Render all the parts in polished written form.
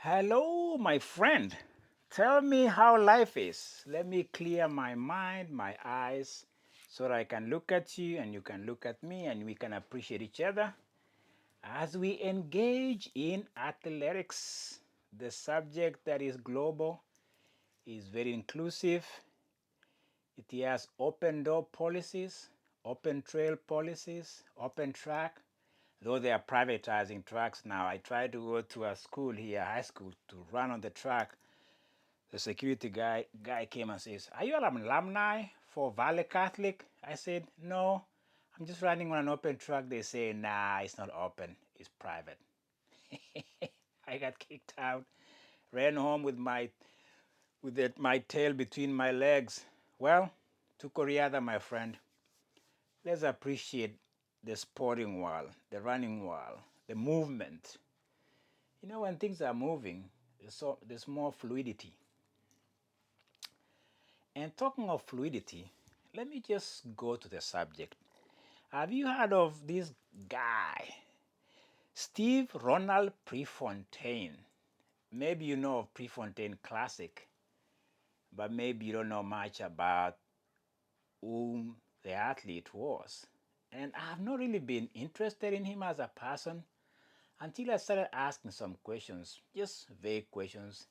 Hello, my friend. Tell me how life is. Let me clear my mind, my eyes, so that I can look at you and you can look at me and we can appreciate each other as we engage in athletics. The subject that is global is very inclusive. It has open door policies, open trail policies, open track, though they are privatizing tracks now. I tried to go to a school here, high school, to run on the track. The security guy came and says, "Are you an alumni for Valley Catholic?" I said, "No, I'm just running on an open track." They say, "Nah, it's not open, it's private." I got kicked out, ran home with my tail between my legs. Well, to Koreada, my friend, let's appreciate the sporting world, the running world, the movement. You know, when things are moving, there's more fluidity. And talking of fluidity, let me just go to the subject. Have you heard of this guy, Steve Ronald Prefontaine? Maybe you know of Prefontaine Classic, but maybe you don't know much about whom the athlete was. And I've not really been interested in him as a person until I started asking some questions, just vague questions.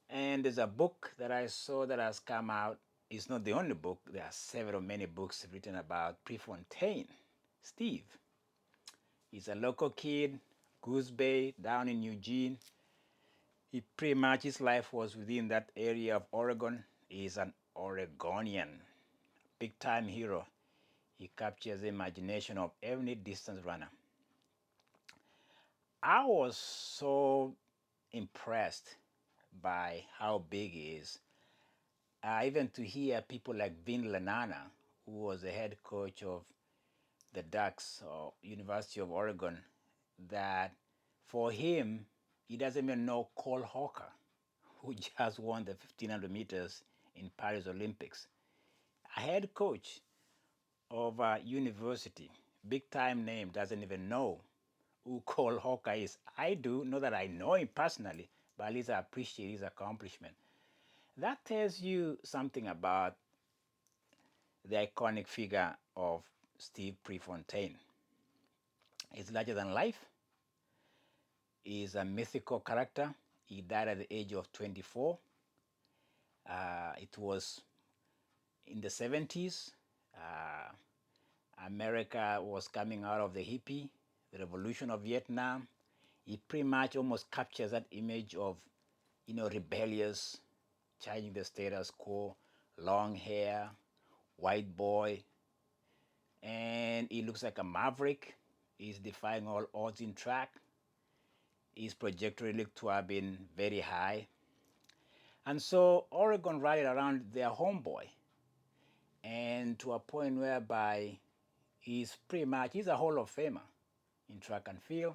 And there's a book that I saw that has come out. It's not the only book. There are several many books written about Prefontaine. Steve. He's a local kid, Goose Bay, down in Eugene. He pretty much his life was within that area of Oregon. He's an Oregonian, big time hero. He captures the imagination of every distance runner. I was so impressed by how big he is. Even to hear people like Vin Lanana, who was the head coach of the Ducks or University of Oregon, that for him, he doesn't even know Cole Hawker, who just won the 1500 meters in Paris Olympics. A head coach of a university, big time name, doesn't even know who Cole Hawker is. I do, not that I know him personally, but at least I appreciate his accomplishment. That tells you something about the iconic figure of Steve Prefontaine. He's larger than life. He's a mythical character. He died at the age of 24. It was in the 70s. Uh, America was coming out of the hippie, the revolution of Vietnam. He pretty much almost captures that image of, rebellious, changing the status quo, long hair, white boy, and he looks like a maverick. He's defying all odds in track. His trajectory looked to have been very high. And so Oregon rallied around their homeboy, and to a point whereby he's a Hall of Famer in track and field.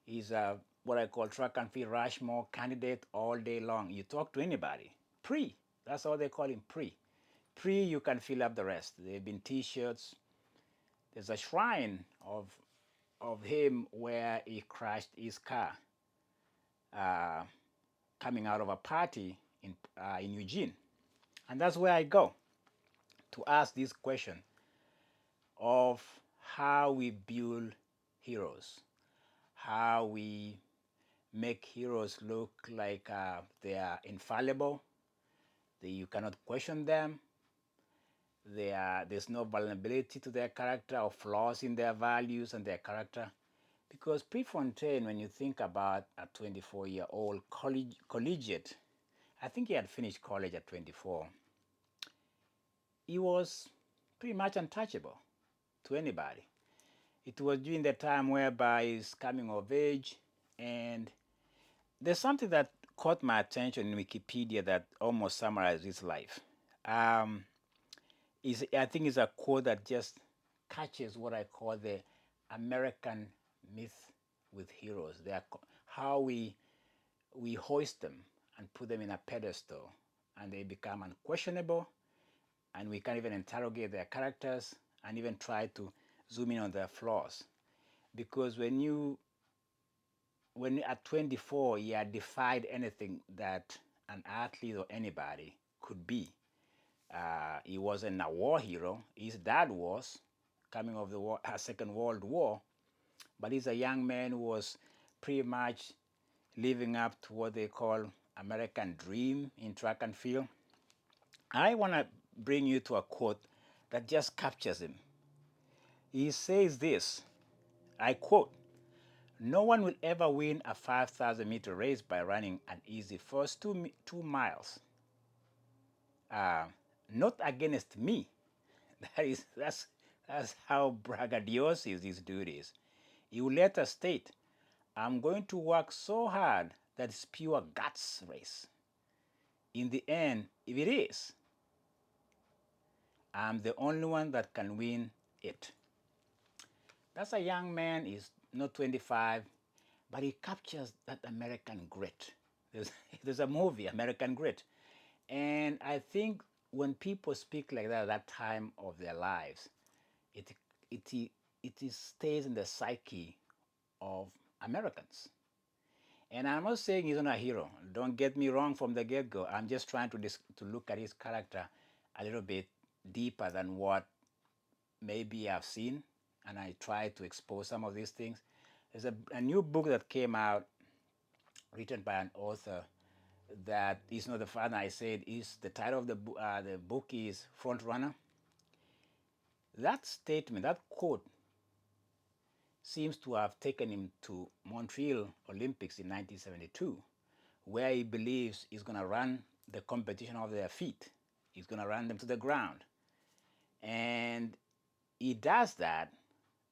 He's a what I call track and field Rushmore candidate all day long. You talk to anybody, that's all they call him, you can fill up the rest. There have been T-shirts. There's a shrine of him where he crashed his car uh, coming out of a party in Eugene. And that's where I go to ask this question of how we build heroes, how we make heroes look like they are infallible, that you cannot question them, there's no vulnerability to their character or flaws in their values and their character. Because Prefontaine, when you think about a 24-year-old collegiate, I think he had finished college at 24, he was pretty much untouchable to anybody. It was during the time whereby he's coming of age, and there's something that caught my attention in Wikipedia that almost summarizes his life. Um, I think it's a quote that just catches what I call the American myth with heroes. How we hoist them and put them in a pedestal, and they become unquestionable, and we can even interrogate their characters and even try to zoom in on their flaws. Because when you when at 24, he had defied anything that an athlete or anybody could be. He wasn't a war hero. His dad was coming of the war, Second World War, but he's a young man who was pretty much living up to what they call American dream in track and field. I want to bring you to a quote that just captures him. He says this, I quote, "No one will ever win a 5,000-meter race by running an easy first 2 miles. Uh, Not against me." That's how braggadocious this dude is. He will later state, "I'm going to work so hard that it's pure guts race. In the end, if it is, I'm the only one that can win it." That's a young man. He's not 25, but he captures that American grit. There's, there's a movie, American Grit. And I think when people speak like that at that time of their lives, it, it, it stays in the psyche of Americans. And I'm not saying he's not a hero. Don't get me wrong from the get-go. I'm just trying to look at his character a little bit deeper than what maybe I've seen, and I try to expose some of these things. There's a new book that came out, written by an author that is not the father I said. Is the title of the book is Front Runner. That statement, that quote, seems to have taken him to Montreal Olympics in 1972, where he believes he's going to run the competition off their feet. He's going to run them to the ground. And he does that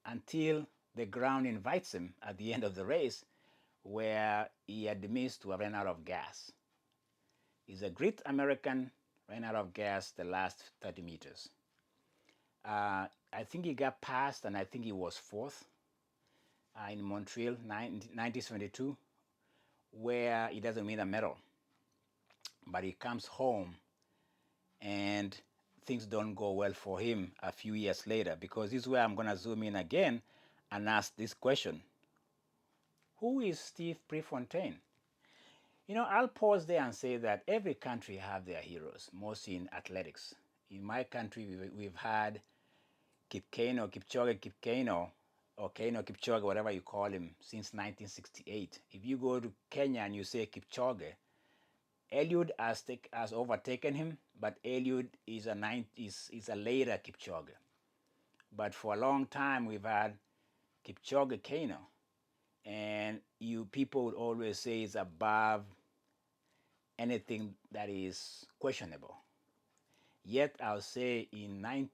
until the ground invites him at the end of the race, where he admits to have run out of gas. He's a great American, ran out of gas the last 30 meters. I think he got past, and I think he was fourth in Montreal, 1972, where he doesn't win a medal. But he comes home, and things don't go well for him a few years later, because this is where I'm going to zoom in again and ask this question. Who is Steve Prefontaine? I'll pause there and say that every country have their heroes, mostly in athletics. In my country, we've had Kipchoge, or Keino Kipchoge, whatever you call him, since 1968. If you go to Kenya and you say Kipchoge, Eliud has overtaken him, but Eliud is a later Kipchoge. But for a long time, we've had Kipchoge Keino, and people would always say it's above anything that is questionable. Yet I'll say in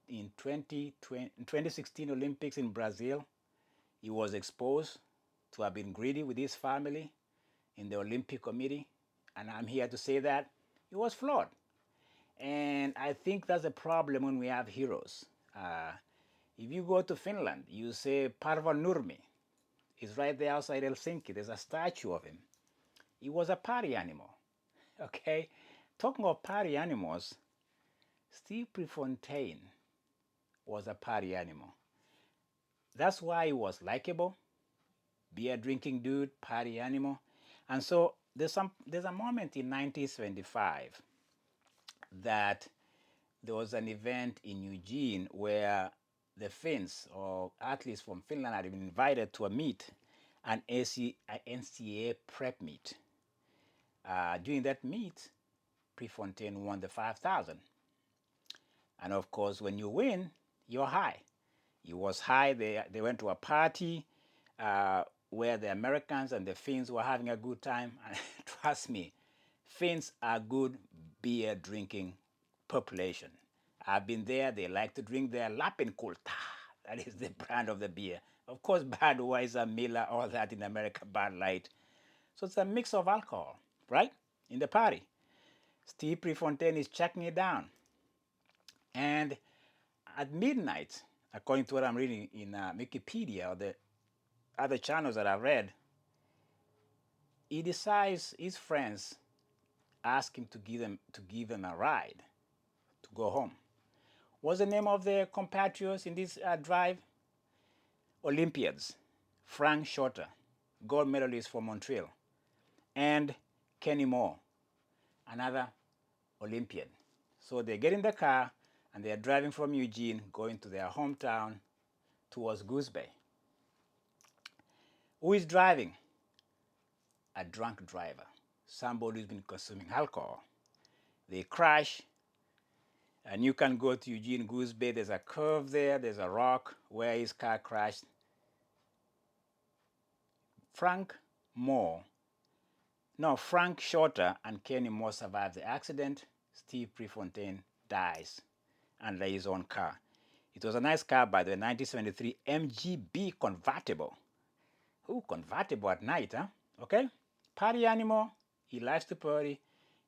2016 Olympics in Brazil, he was exposed to have been greedy with his family in the Olympic Committee, and I'm here to say that he was flawed. And I think that's a problem when we have heroes. If you go to Finland, you say Parvo Nurmi. He's right there outside Helsinki. There's a statue of him. He was a party animal. Okay? Talking of party animals, Steve Prefontaine was a party animal. That's why he was likable, beer drinking dude, party animal. And so there's a moment in 1975 that there was an event in Eugene where the Finns, or athletes from Finland, had been invited to a meet, an NCAA prep meet. During that meet, Prefontaine won the 5,000. And of course, when you win, you're high. He was high. They went to a party where the Americans and the Finns were having a good time. And trust me, Finns are good beer drinking population. I've been there. They like to drink their Lapinkulta. That is the brand of the beer. Of course, Budweiser, Miller, all that in America, Bud Light. So it's a mix of alcohol, right? In the party. Steve Prefontaine is checking it down. And at midnight, according to what I'm reading in Wikipedia or the other channels that I've read, he decides his friends ask him to give them a ride to go home. What's the name of the compatriots in this drive? Olympiads. Frank Shorter, gold medalist from Montreal, and Kenny Moore, another Olympian. So they get in the car and they're driving from Eugene, going to their hometown towards Goose Bay. Who is driving? A drunk driver, somebody who's been consuming alcohol. They crash, and you can go to Eugene Goose Bay. There's a curve there, there's a rock where his car crashed. Frank Moore, no, Frank Shorter and Kenny Moore survived the accident. Steve Prefontaine dies under his own car. It was a nice car, by the way, 1973 MGB convertible. Ooh, convertible at night, huh? Okay? Party animal. He likes to party.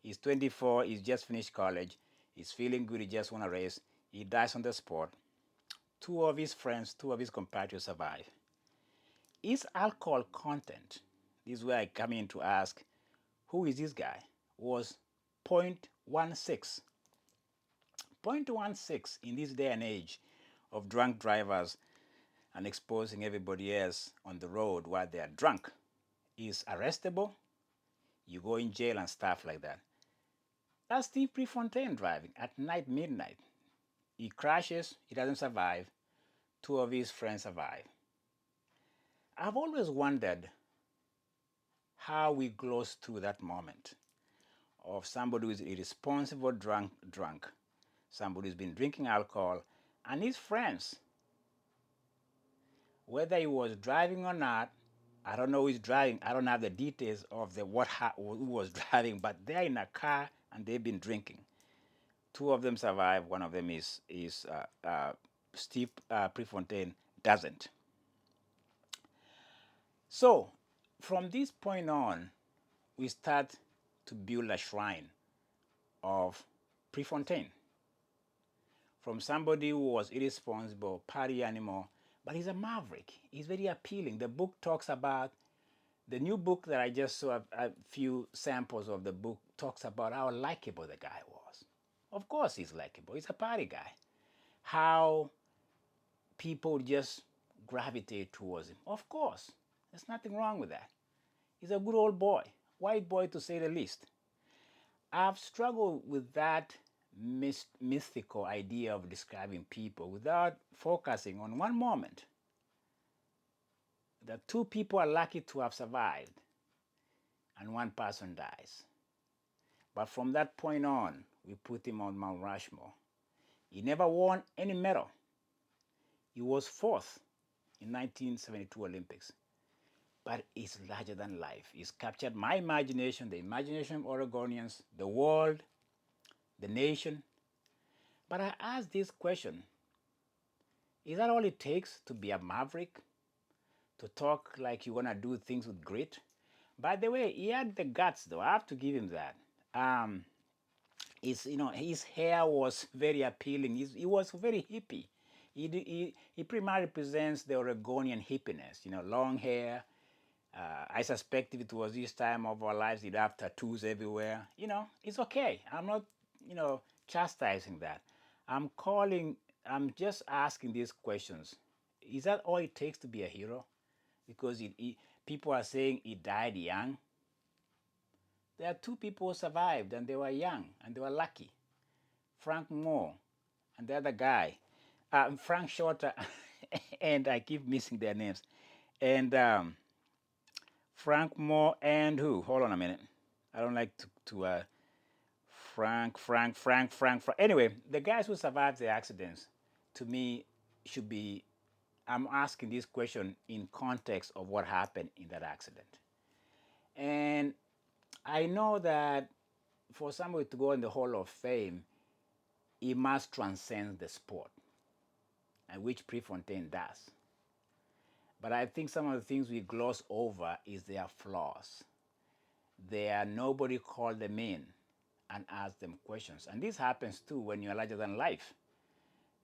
He's 24. He's just finished college. He's feeling good. He just want to race. He dies on the spot. Two of his friends, two of his compatriots survive. His alcohol content, this is where I come in to ask, who is this guy? Was 0.16. 0.16 in this day and age of drunk drivers and exposing everybody else on the road while they are drunk is arrestable. You go in jail and stuff like that. That's Steve Prefontaine driving at night, midnight. He crashes, he doesn't survive. Two of his friends survive. I've always wondered how we gloss through that moment of somebody who is irresponsible, drunk, somebody who's been drinking alcohol, and his friends, whether he was driving or not, I don't know who is driving. I don't have the details of who was driving, but they're in a car and they've been drinking. Two of them survive. One of them is Steve Prefontaine doesn't. So from this point on, we start to build a shrine of Prefontaine. From somebody who was irresponsible, party animal, but he's a maverick. He's very appealing. The book talks about, the new book that I just saw a few samples of the book talks about how likable the guy was. Of course he's likable. He's a party guy. How people just gravitate towards him. Of course. There's nothing wrong with that. He's a good old boy. White boy to say the least. I've struggled with that mystical idea of describing people without focusing on one moment. The two people are lucky to have survived and one person dies. But from that point on, we put him on Mount Rushmore. He never won any medal. He was fourth in 1972 Olympics. But it's larger than life. It's captured my imagination, the imagination of Oregonians, the world, the nation. But I ask this question, is that all it takes to be a maverick? To talk like you're going to do things with grit? By the way, he had the guts, though. I have to give him that. His hair was very appealing. He was very hippie. He pretty much represents the Oregonian hippiness. Long hair. I suspect if it was this time of our lives, he'd have tattoos everywhere. It's okay. I'm not, chastising that. I'm just asking these questions. Is that all it takes to be a hero? Because people are saying he died young. There are two people who survived and they were young and they were lucky. Frank Moore and the other guy, Frank Shorter, and I keep missing their names. And Frank Moore and who? Hold on a minute. I don't like to Frank. Anyway, the guys who survived the accidents, to me, should be, I'm asking this question in context of what happened in that accident. And I know that for somebody to go in the Hall of Fame, he must transcend the sport, and which Prefontaine does. But I think some of the things we gloss over is their flaws. Nobody called them in and asked them questions. And this happens too when you're larger than life.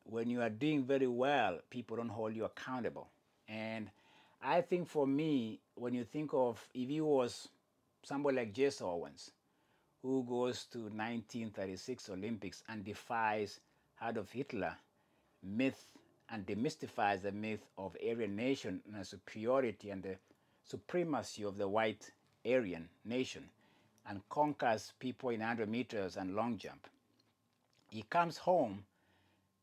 When you are doing very well, people don't hold you accountable. And I think for me, when you think of, if he was somebody like Jesse Owens, who goes to 1936 Olympics and defies Adolf Hitler myth and demystifies the myth of Aryan nation and superiority and the supremacy of the white Aryan nation and conquers people in 100 meters and long jump. He comes home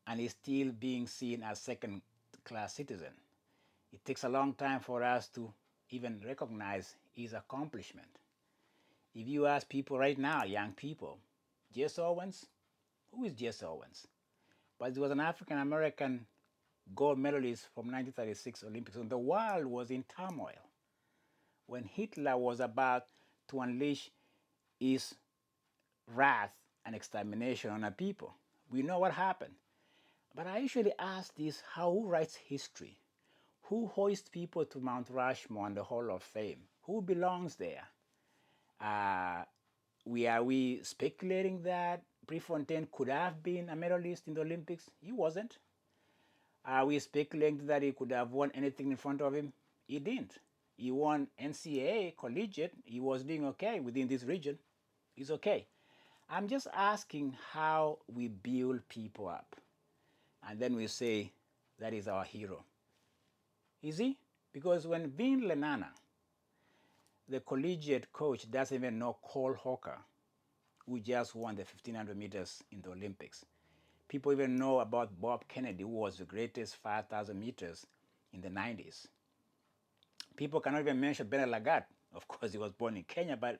and is still being seen as second class citizen. It takes a long time for us to even recognize his accomplishment. If you ask people right now, young people, Jesse Owens, who is Jesse Owens? But he was an African American gold medalist from 1936 Olympics, and the world was in turmoil when Hitler was about to unleash his wrath and extermination on our people. We know what happened. But I usually ask this, who writes history? Who hoists people to Mount Rushmore and the Hall of Fame? Who belongs there? Are we speculating that Prefontaine could have been a medalist in the Olympics? He wasn't. Are we speculating that he could have won anything in front of him? He didn't. He won NCAA collegiate. He was doing okay within this region. He's okay. I'm just asking how we build people up. And then we say, that is our hero. Is he? Because when Vin Lenana, the collegiate coach, doesn't even know Cole Hawker, who just won the 1500 meters in the Olympics. People even know about Bob Kennedy, who was the greatest 5,000 meters in the 90s. People cannot even mention Bernard Lagat. Of course, he was born in Kenya, but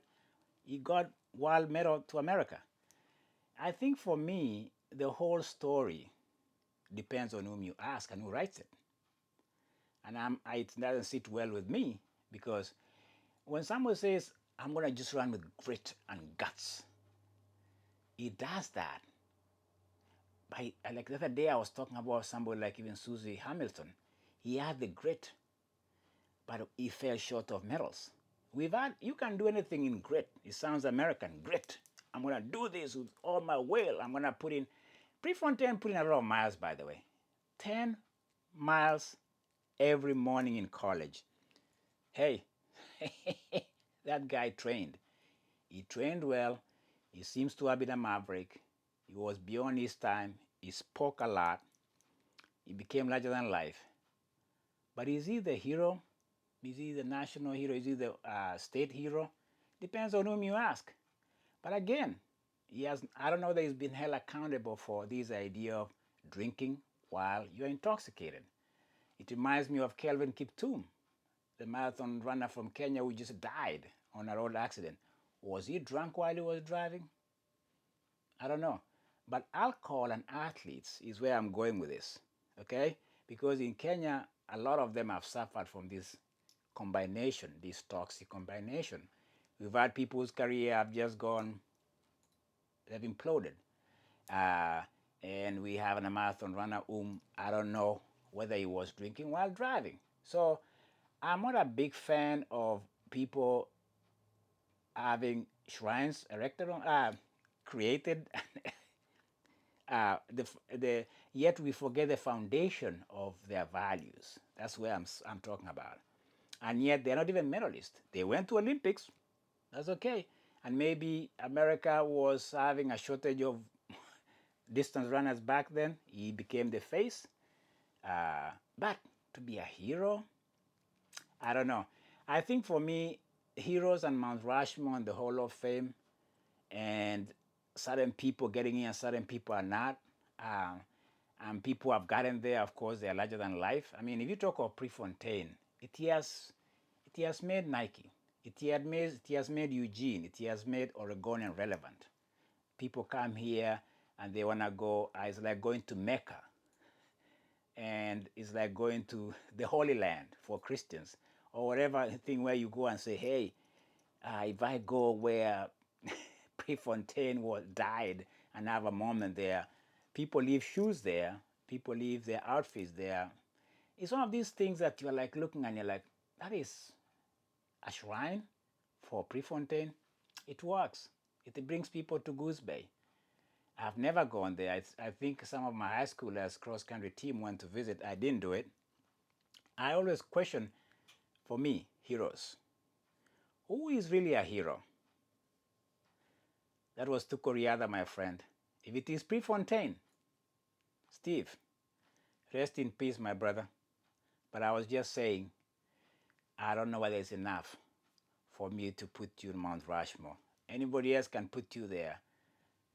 he got world medal to America. I think for me, the whole story depends on whom you ask and who writes it. And it doesn't sit well with me because when someone says, I'm going to just run with grit and guts, he does that. Like the other day, I was talking about somebody like even Susie Hamilton. He had the grit, but he fell short of medals. You can do anything in grit. It sounds American, grit. I'm going to do this with all my will. I'm going to put in, Prefontaine put in a lot of miles, by the way. 10 miles every morning in college. Hey, that guy trained. He trained well. He seems to have been a maverick. He was beyond his time. He spoke a lot. He became larger than life. But is he the hero? Is he the national hero? Is he the state hero? Depends on whom you ask. But again, I don't know that he's been held accountable for this idea of drinking while you're intoxicated. It reminds me of Kelvin Kiptum, the marathon runner from Kenya who just died on a road accident. Was he drunk while he was driving? I don't know. But alcohol and athletes is where I'm going with this, okay? Because in Kenya, a lot of them have suffered from this combination, this toxic combination. We've had people whose career have just gone, they've imploded. And we have a marathon runner whom I don't know whether he was drinking while driving. So I'm not a big fan of people having shrines erected on, created, yet we forget the foundation of their values. That's where I'm talking about. And yet they're not even medalists. They went to Olympics. That's okay. And maybe America was having a shortage of distance runners back then. He became the face. But to be a hero, I don't know. I think for me, heroes and Mount Rushmore and the Hall of Fame, and certain people getting in and certain people are not. And people have gotten there, of course, they are larger than life. I mean, if you talk of Prefontaine, it has made Nike. It has made Eugene. It has made Oregonian relevant. People come here and they want to go, it's like going to Mecca. And it's like going to the Holy Land for Christians. Or whatever thing where you go and say, hey, if I go where Prefontaine died and have a moment there, people leave shoes there, people leave their outfits there. It's one of these things that you're like looking and you're like, that is a shrine for Prefontaine. It works. It brings people to Goose Bay. I've never gone there. I think some of my high schoolers cross-country team went to visit. I didn't do it. I always question, for me, heroes. Who is really a hero? That was Tukoriada, my friend. If it is Prefontaine, Steve, rest in peace, my brother. But I was just saying, I don't know whether it's enough for me to put you in Mount Rushmore. Anybody else can put you there.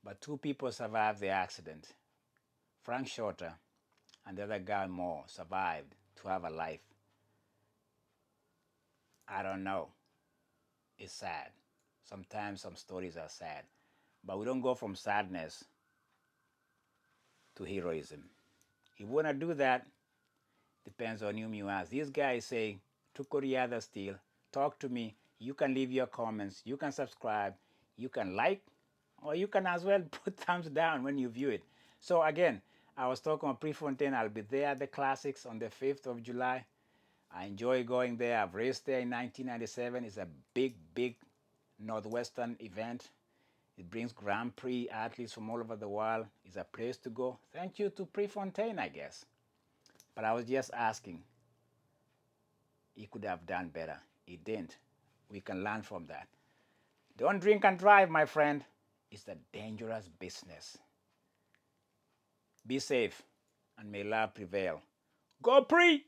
But two people survived the accident. Frank Shorter and the other guy Moore survived to have a life. I don't know. It's sad. Sometimes some stories are sad. But we don't go from sadness to heroism. If we want to do that, depends on whom you ask. These guys say, Tukoriada still, talk to me. You can leave your comments. You can subscribe. You can like, or you can as well put thumbs down when you view it. So again, I was talking about Prefontaine. I'll be there at the Classics on the 5th of July. I enjoy going there. I've raced there in 1997. It's a big, big Northwestern event. It brings Grand Prix athletes from all over the world. It's a place to go. Thank you to Prefontaine, I guess. But I was just asking. He could have done better. He didn't. We can learn from that. Don't drink and drive, my friend. It's a dangerous business. Be safe, and may love prevail. Go Pre!